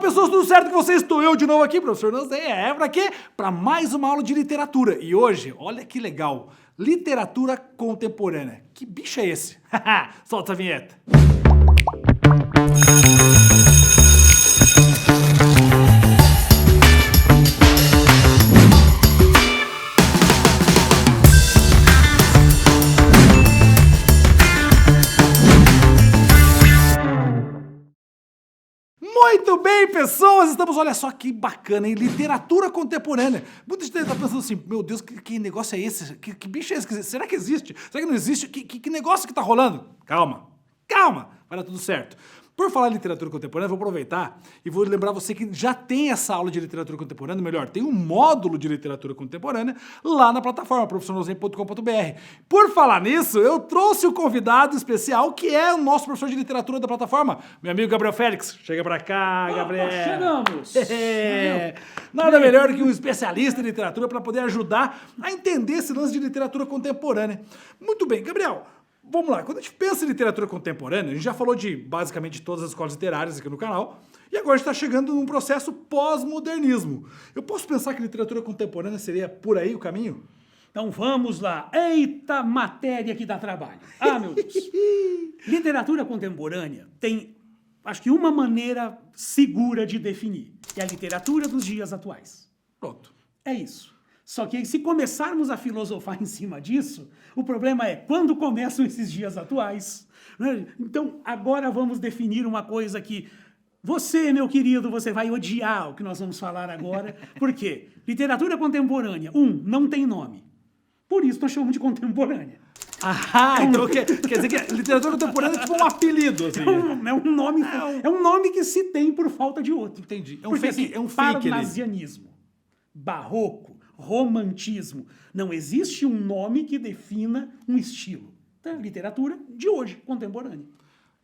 pessoas, tudo certo com vocês? Estou eu de novo aqui, professor Nanzé. Pra quê? Pra mais uma aula de literatura. E hoje, olha que legal, literatura contemporânea. Que bicho é esse? Solta a vinheta. Muito bem, pessoas! Estamos, olha só que bacana, em literatura contemporânea. Muita gente está pensando assim, meu Deus, que negócio é esse? Que bicho é esse? Será que existe? Será que não existe? Que negócio que tá rolando? Calma, calma, vai dar tudo certo. Por falar em literatura contemporânea, vou aproveitar e vou lembrar você que já tem essa aula de literatura contemporânea, melhor, tem um módulo de literatura contemporânea lá na plataforma professornozem.com.br. Por falar nisso, eu trouxe o convidado especial, que é o nosso professor de literatura da plataforma, meu amigo Gabriel Félix. Chega pra cá, Gabriel. Chegamos! Nada melhor do que um especialista em literatura para poder ajudar a entender esse lance de literatura contemporânea. Muito bem, Gabriel. Vamos lá, quando a gente pensa em literatura contemporânea, a gente já falou de basicamente todas as escolas literárias aqui no canal, e agora a gente está chegando num processo pós-modernismo. Eu posso pensar que literatura contemporânea seria por aí o caminho? Então vamos lá. Eita matéria que dá trabalho. Ah, meu Deus. Literatura contemporânea tem, acho que uma maneira segura de definir. É a literatura dos dias atuais. Pronto. É isso. Só que se começarmos a filosofar em cima disso, o problema é quando começam esses dias atuais. Né? Então, agora vamos definir uma coisa que você, meu querido, você vai odiar o que nós vamos falar agora. Por quê? Literatura contemporânea, não tem nome. Por isso nós chamamos de contemporânea. Então quer dizer que a literatura contemporânea é tipo um apelido, assim. É um nome que se tem por falta de outro. Entendi. Porque, é um fake parnasianismo, barroco, romantismo. Não existe um nome que defina um estilo. Então, literatura de hoje, contemporânea.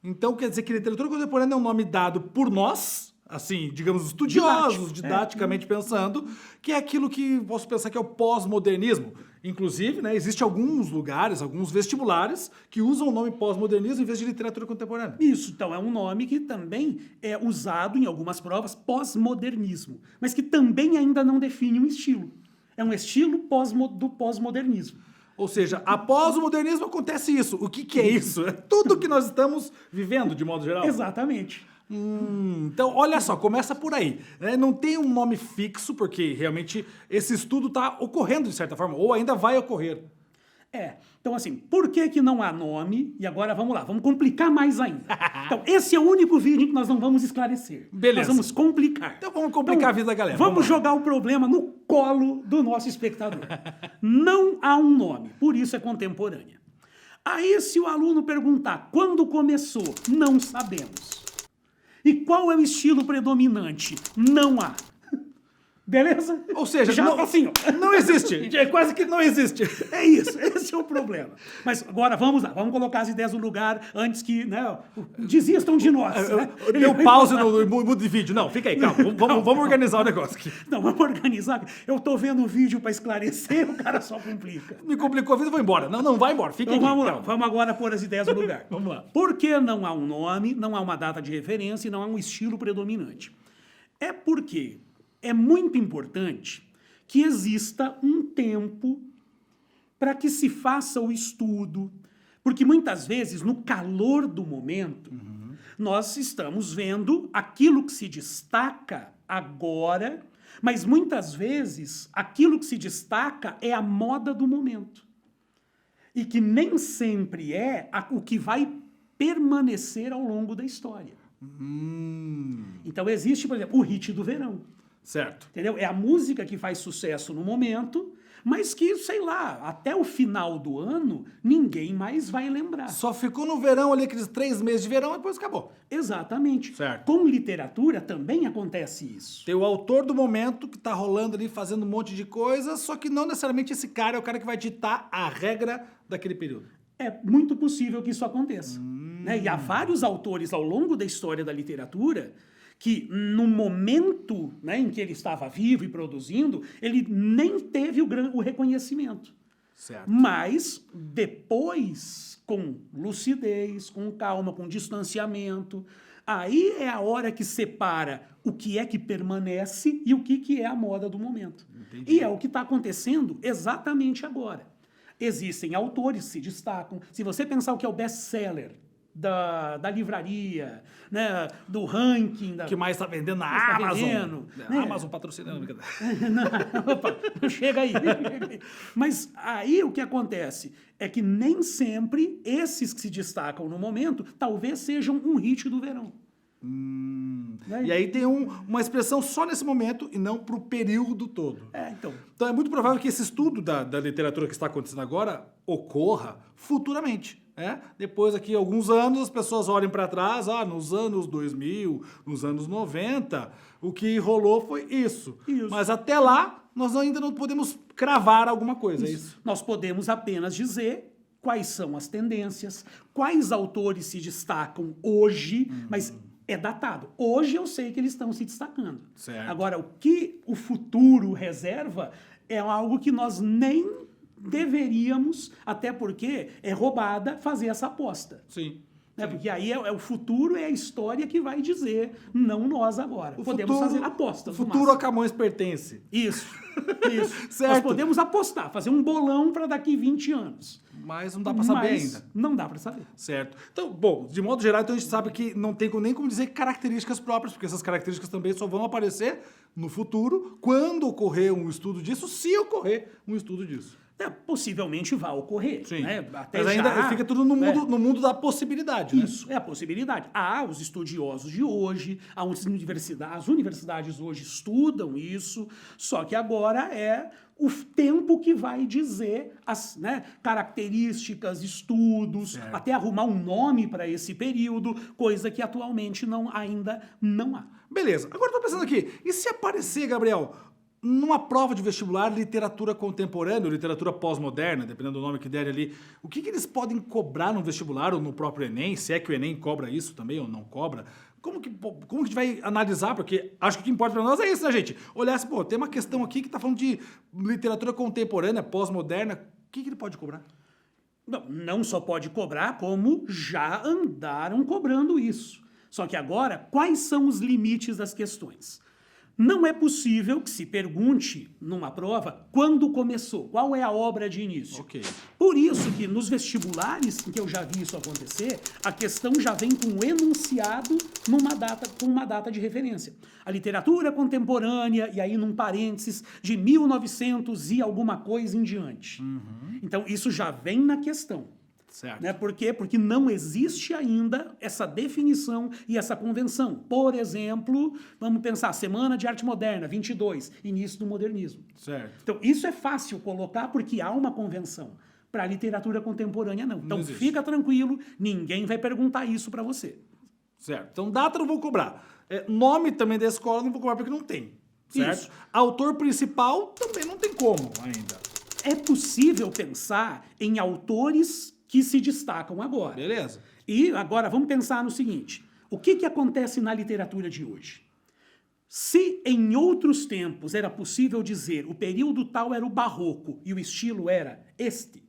Então quer dizer que literatura contemporânea é um nome dado por nós, assim, digamos, estudiosos, didaticamente pensando, que é aquilo que posso pensar que é o pós-modernismo. Inclusive, né, existe alguns lugares, alguns vestibulares que usam o nome pós-modernismo em vez de literatura contemporânea. Isso, então, é um nome que também é usado em algumas provas, pós-modernismo, mas que também ainda não define um estilo. É um estilo do pós-modernismo. Ou seja, após o modernismo acontece isso. O que é isso? É tudo que nós estamos vivendo, de modo geral. Exatamente. Então, olha só, começa por aí. Né? Não tem um nome fixo, porque realmente esse estudo está ocorrendo de certa forma, ou ainda vai ocorrer. Então assim, por que não há nome? E agora vamos lá, vamos complicar mais ainda. Então, esse é o único vídeo que nós não vamos esclarecer. Beleza. Nós vamos complicar. Então vamos complicar a vida da galera. Vamos jogar o problema no colo do nosso espectador. Não há um nome, por isso é contemporânea. Aí se o aluno perguntar quando começou, não sabemos. E qual é o estilo predominante? Não há. Beleza? Ou seja, não existe. É quase que não existe. É isso, esse é o problema. Mas agora vamos lá, vamos colocar as ideias no lugar antes que, né, desistam de nós. Né? Deu pause no mundo de vídeo. Não, fica aí, calma. Vamos organizar o negócio aqui. Não, vamos organizar. Eu tô vendo o vídeo para esclarecer, o cara só complica. Me complicou a vida, vou embora. Não, vai embora. Fica então, aqui. Vamos lá, vamos agora pôr as ideias no lugar. Vamos lá. Por que não há um nome, não há uma data de referência e não há um estilo predominante? É porque é muito importante que exista um tempo para que se faça o estudo, porque muitas vezes, no calor do momento, nós estamos vendo aquilo que se destaca agora, mas muitas vezes aquilo que se destaca é a moda do momento. E que nem sempre é o que vai permanecer ao longo da história. Então existe, por exemplo, o hit do verão. Certo. Entendeu? É a música que faz sucesso no momento, mas que, sei lá, até o final do ano, ninguém mais vai lembrar. Só ficou no verão ali, aqueles 3 meses de verão, e depois acabou. Exatamente. Certo. Com literatura também acontece isso. Tem o autor do momento que tá rolando ali, fazendo um monte de coisa, só que não necessariamente esse cara é o cara que vai ditar a regra daquele período. É muito possível que isso aconteça. Né? E há vários autores ao longo da história da literatura que no momento, né, em que ele estava vivo e produzindo, ele nem teve o reconhecimento. Certo. Mas depois, com lucidez, com calma, com distanciamento, Aí é a hora que separa o que é que permanece e o que é a moda do momento. Entendi. E é o que está acontecendo exatamente agora. Existem autores que se destacam. Se você pensar o que é o best-seller da livraria, né, do ranking... O que mais está vendendo na tá Amazon. vendendo, É, né? Amazon patrocinando. brincadeira. Não, opa, chega aí. Mas aí o que acontece é que nem sempre esses que se destacam no momento talvez sejam um hit do verão. Né? E aí tem uma expressão só nesse momento e não para o período todo. Então. Então é muito provável que esse estudo da literatura que está acontecendo agora ocorra futuramente. Depois aqui, alguns anos, as pessoas olhem para trás, nos anos 2000, nos anos 90, o que rolou foi isso. Mas até lá, nós ainda não podemos cravar alguma coisa, é isso? Nós podemos apenas dizer quais são as tendências, quais autores se destacam hoje, mas é datado. Hoje eu sei que eles estão se destacando. Certo. Agora, o que o futuro reserva é algo que nós nem deveríamos, até porque é roubada fazer essa aposta. Sim. Porque aí é o futuro, é a história que vai dizer, não nós agora. Podemos fazer apostas. O futuro a Camões pertence. Isso. Certo. Nós podemos apostar, fazer um bolão para daqui 20 anos. Mas não dá para saber ainda. Não dá para saber. Certo. Então, bom, de modo geral, então a gente sabe que não tem nem como dizer características próprias, porque essas características também só vão aparecer no futuro, quando ocorrer um estudo disso, se ocorrer um estudo disso. Possivelmente vai ocorrer. Sim. Né? Até mas ainda já, fica tudo no mundo da possibilidade. Isso, é a possibilidade. Há os estudiosos de hoje, as universidades hoje estudam isso, só que agora é o tempo que vai dizer as características, estudos, certo. até arrumar um nome para esse período, coisa que atualmente ainda não há. Beleza. Agora eu tô pensando aqui, e se aparecer, Gabriel, numa prova de vestibular, literatura contemporânea, ou literatura pós-moderna, dependendo do nome que derem ali, o que eles podem cobrar no vestibular ou no próprio Enem? Se é que o Enem cobra isso também ou não cobra? Como que a gente vai analisar? Porque acho que o que importa para nós é isso, né, gente? Olhar assim, tem uma questão aqui que tá falando de literatura contemporânea, pós-moderna, o que ele pode cobrar? Não só pode cobrar, como já andaram cobrando isso. Só que agora, quais são os limites das questões? Não é possível que se pergunte numa prova quando começou, qual é a obra de início. Ok. Por isso que nos vestibulares, em que eu já vi isso acontecer, a questão já vem com um enunciado com uma data de referência. A literatura contemporânea, e aí num parênteses, de 1900 e alguma coisa em diante. Então isso já vem na questão. Certo. Por quê? Porque não existe ainda essa definição e essa convenção. Por exemplo, vamos pensar, Semana de Arte Moderna, 22, início do modernismo. Certo. Então, isso é fácil colocar porque há uma convenção. Para a literatura contemporânea, não. Então, fica tranquilo, ninguém vai perguntar isso para você. Certo. Então, data não vou cobrar. Nome também da escola não vou cobrar porque não tem. Certo? Isso. Autor principal também não tem como ainda. É possível pensar em autores que se destacam agora. Beleza. E agora vamos pensar no seguinte, o que acontece na literatura de hoje? Se em outros tempos era possível dizer o período tal era o barroco e o estilo era este,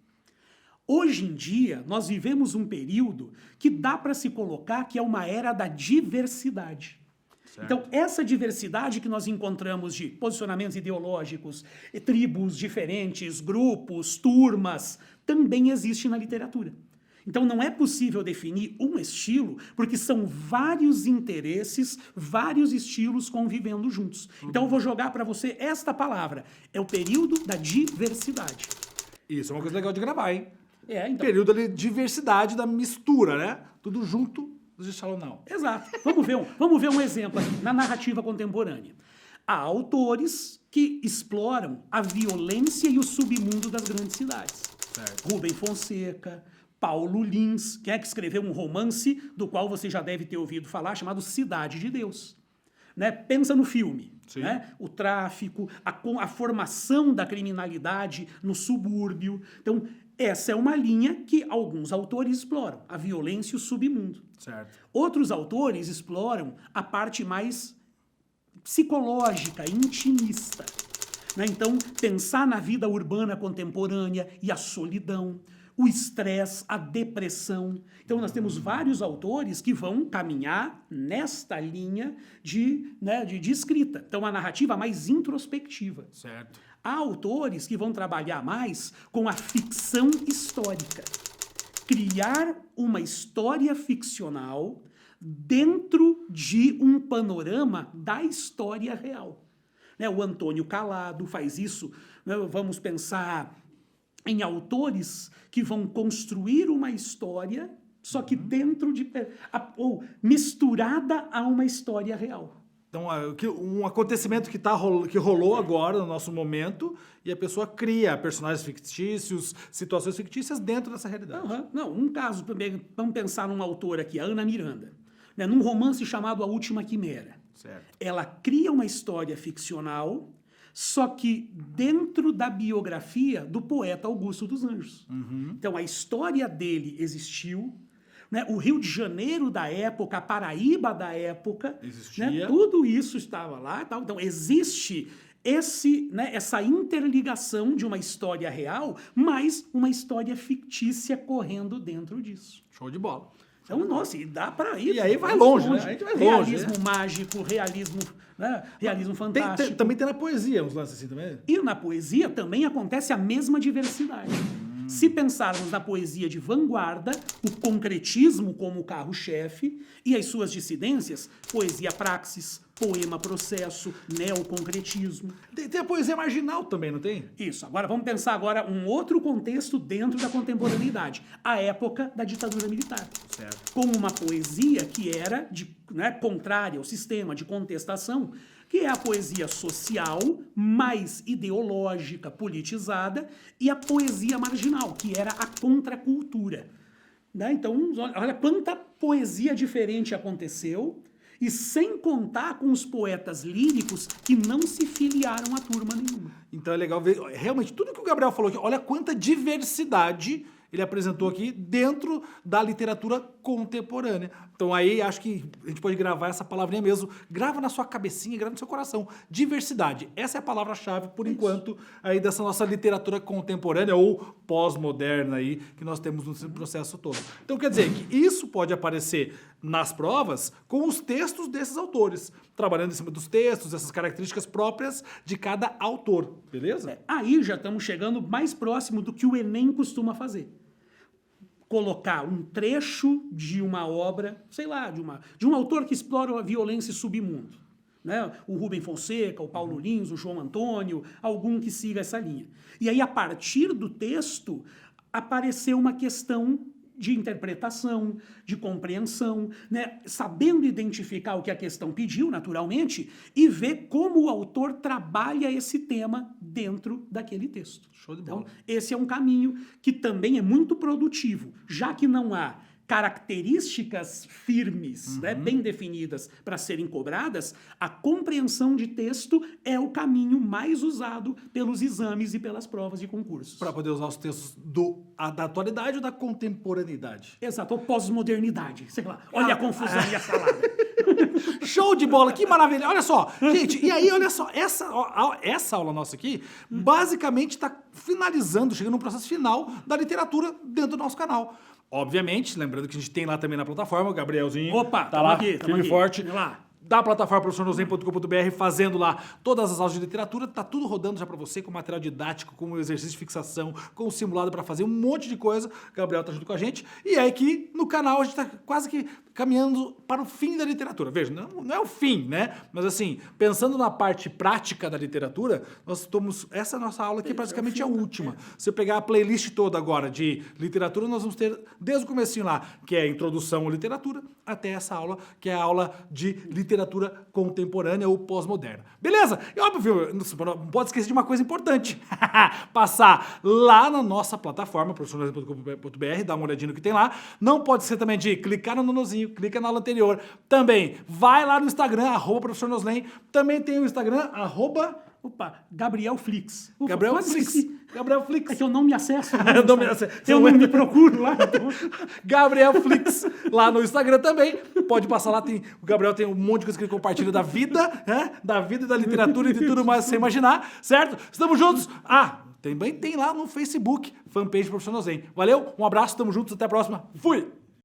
hoje em dia nós vivemos um período que dá para se colocar que é uma era da diversidade. Certo. Então, essa diversidade que nós encontramos de posicionamentos ideológicos, tribos diferentes, grupos, turmas, também existe na literatura. Então, não é possível definir um estilo, porque são vários interesses, vários estilos convivendo juntos. Então, eu vou jogar para você esta palavra. É o período da diversidade. Isso é uma coisa legal de gravar, hein? Então. Período da diversidade, da mistura, né? Tudo junto. Não. Exato. Vamos ver um exemplo aqui, na narrativa contemporânea. Há autores que exploram a violência e o submundo das grandes cidades. Certo. Rubem Fonseca, Paulo Lins, que escreveu um romance do qual você já deve ter ouvido falar, chamado Cidade de Deus. Pensa no filme. O tráfico, a formação da criminalidade no subúrbio. Então, essa é uma linha que alguns autores exploram, a violência e o submundo. Certo. Outros autores exploram a parte mais psicológica, intimista. Então, pensar na vida urbana contemporânea e a solidão, o estresse, a depressão. Então, nós temos vários autores que vão caminhar nesta linha de escrita. Então, a narrativa mais introspectiva. Certo. Há autores que vão trabalhar mais com a ficção histórica. Criar uma história ficcional dentro de um panorama da história real. O Antônio Calado faz isso. Vamos pensar em autores que vão construir uma história, só que dentro de... ou misturada a uma história real. Então, um acontecimento que rolou agora, no nosso momento, e a pessoa cria personagens fictícios, situações fictícias dentro dessa realidade. Não, um caso, vamos pensar numa autora aqui, a Ana Miranda, num romance chamado A Última Quimera. Certo. Ela cria uma história ficcional, só que dentro da biografia do poeta Augusto dos Anjos. Então, a história dele existiu, o Rio de Janeiro da época, a Paraíba da época, tudo isso estava lá. Então, existe essa interligação de uma história real, mas uma história fictícia correndo dentro disso. Show de bola. Então, nossa, e dá para ir. E aí vai longe, né? A gente vai longe. Realismo mágico, realismo fantástico. Também tem na poesia uns lances assim também. E na poesia também acontece a mesma diversidade. Se pensarmos na poesia de vanguarda, o concretismo como carro-chefe e as suas dissidências, poesia praxis, poema processo, neoconcretismo. Tem a poesia marginal também, não tem? Isso. Agora vamos pensar agora um outro contexto dentro da contemporaneidade. A época da ditadura militar. Certo. Com uma poesia que era contrária ao sistema, de contestação, que é a poesia social, mais ideológica, politizada, e a poesia marginal, que era a contracultura. Então, olha quanta poesia diferente aconteceu, e sem contar com os poetas líricos que não se filiaram a turma nenhuma. Então é legal ver, realmente, tudo que o Gabriel falou aqui, olha quanta diversidade ele apresentou aqui dentro da literatura contemporânea. Então aí acho que a gente pode gravar essa palavrinha mesmo. Grava na sua cabecinha, grava no seu coração. Diversidade. Essa é a palavra-chave, por enquanto, aí dessa nossa literatura contemporânea ou pós-moderna aí que nós temos no processo todo. Então quer dizer que isso pode aparecer nas provas com os textos desses autores, trabalhando em cima dos textos, essas características próprias de cada autor, beleza? Aí já estamos chegando mais próximo do que o Enem costuma fazer. Colocar um trecho de uma obra, sei lá, de um autor que explora a violência e submundo. O Rubem Fonseca, o Paulo Lins, o João Antônio, algum que siga essa linha. E aí, a partir do texto, apareceu uma questão de interpretação, de compreensão, sabendo identificar o que a questão pediu, naturalmente, e ver como o autor trabalha esse tema dentro daquele texto. Show de bola. Então, esse é um caminho que também é muito produtivo, já que não há características firmes, bem definidas para serem cobradas, a compreensão de texto é o caminho mais usado pelos exames e pelas provas de concursos. Para poder usar os textos da atualidade ou da contemporaneidade? Exato, ou pós-modernidade, sei lá. Olha a confusão e a salada. Show de bola, que maravilha. Olha só, gente, e aí, olha só, essa aula nossa aqui, basicamente está finalizando, chegando no processo final da literatura dentro do nosso canal. Obviamente, lembrando que a gente tem lá também na plataforma, o Gabrielzinho. Opa, tá lá, aqui, firme e forte. Lá. Da plataforma professornoslen.com.br, fazendo lá todas as aulas de literatura, tá tudo rodando já para você, com material didático, com exercício de fixação, com simulado para fazer um monte de coisa. O Gabriel tá junto com a gente. E aí aqui no canal a gente tá quase que caminhando para o fim da literatura. Veja, não é o fim, né? Mas assim, pensando na parte prática da literatura, nós estamos... Essa nossa aula aqui praticamente é a última. Se eu pegar a playlist toda agora de literatura, nós vamos ter desde o comecinho lá, que é a introdução à literatura, até essa aula, que é a aula de literatura contemporânea ou pós-moderna. Beleza? E óbvio, não pode esquecer de uma coisa importante. Passar lá na nossa plataforma, professornoslen.com.br, dar uma olhadinha no que tem lá. Não pode ser também de clicar no nozinho, clica na aula anterior. Também vai lá no Instagram, @professornoslen. Também tem o Instagram, Gabriel Flix. Gabriel Flix. Gabriel Flix. É que eu não me acesso. Eu não me procuro lá. Então. Gabriel Flix, lá no Instagram também. Pode passar lá, o Gabriel tem um monte de coisa que ele compartilha da vida, né? Da vida e da literatura e de tudo mais que você imaginar, certo? Estamos juntos. Também tem lá no Facebook, fanpage Profissional Zen. Valeu, um abraço, tamo juntos, até a próxima. Fui!